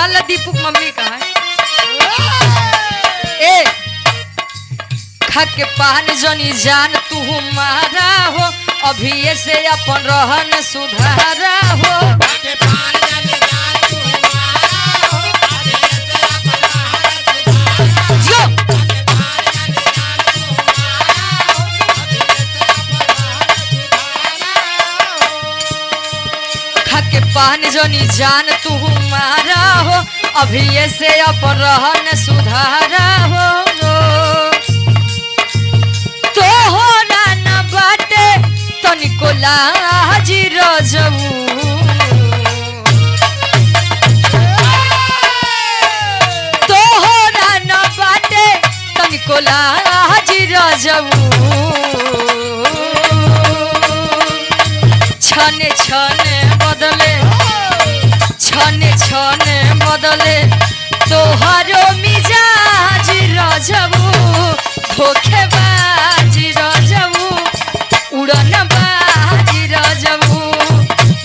निकाल ले दीपक मम्मी कहाँ है ए खा के पान जनी जान तू मारा हो अभी से अपन रहन सुधारा हो पान जनी जान तू मारा हो अभी से अपन रहन सुधारा हो तो हो न बाटे तनिको लाज रजऊ तो हो न बाटे तनिको लाज रजऊ छने छने बदले छने छने बदले तोहरो मिजाज रजबू धोखेबाज रजबू उड़न बाज रजबू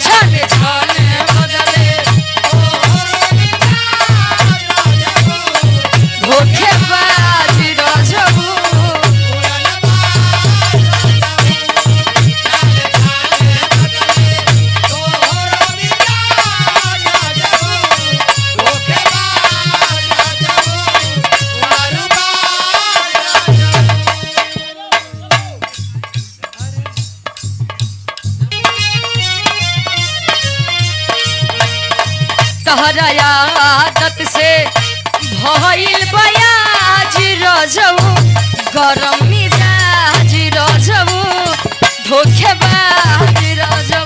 छने छने बदले धोखेबाज रजबू तहरा आदत से भइल बयाज रजऊ गरम मिजाज रजऊ धोखेबाज रजऊ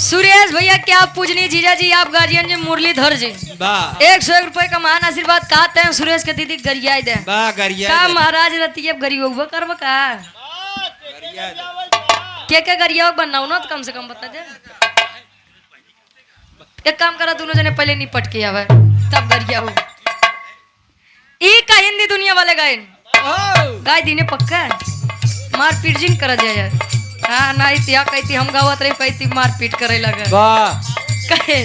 सुरेश भैया क्या आप पूजनी जीजा जी आप गार्जियन जी मुरलीधर जी 101 रुपए का महान आशीर्वाद कहते हैं सुरेश के दीदी गरियाई दे का महाराज रती है गरियो करब का क्या गरिया बनाओ ना तो कम से कम बता दे एक काम करा दोनों जने पहले निपट के आवे तब गरिया हो ई का हिंदी दुनिया वाले गाय दीने पक्का मार पीट जिन कर जाए हाँ नहीं तिया कहती हम गावत रही कहती मारपीट करे लगे कहे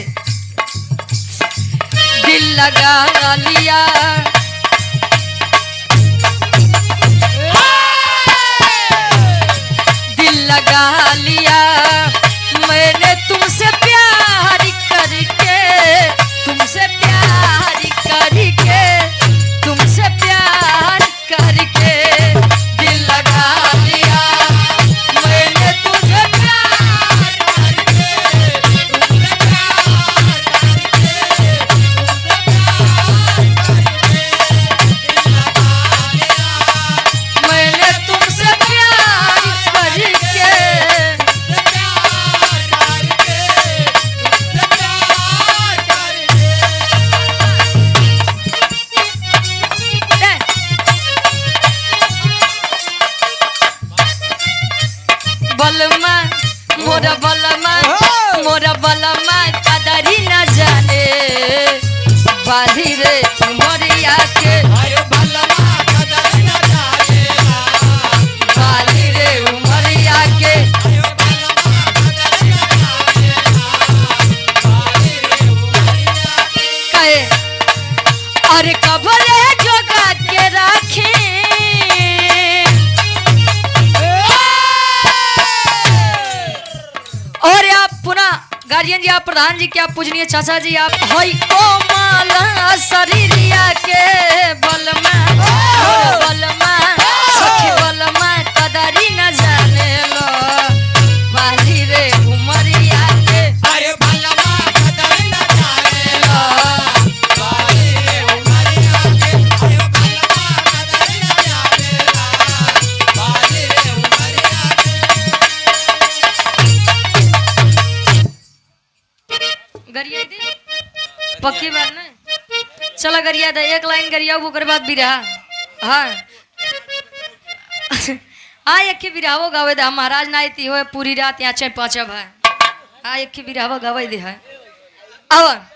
दिल लगा लिया दिल लगा लिया मैंने तुमसे प्यार करके तुमसे प्यार करके तुमसे प्यार करके दिल लगा लिया मोरा बलमा कदरी न जाने बाधी रे उमरिया के बाधी रे उमरिया के कहे अरे कबरे जोगा के राखे और आप पुनः गार्जियन जी आप प्रधान जी क्या पूजनीय चाचा जी आप हई कोमल शरीरिया के बलमा सखी बलमा कदरी न जाने लो बाली रे उमरिया के अरे बलमा कदरी न जाने लो बाली रे उमरिया के अरे बलमा कदरी न जाने लो बाली रे उमरिया के गरिया दे पक्की बात ना चला गरिया दे एक लाइन गरिया वो कर बात भी रहा हाँ हाँ एक के बिरावो गावे दे महाराज ना इती हो पूरी रात यहाँ 5 है हाँ एक के बिरावो गावे दे है अब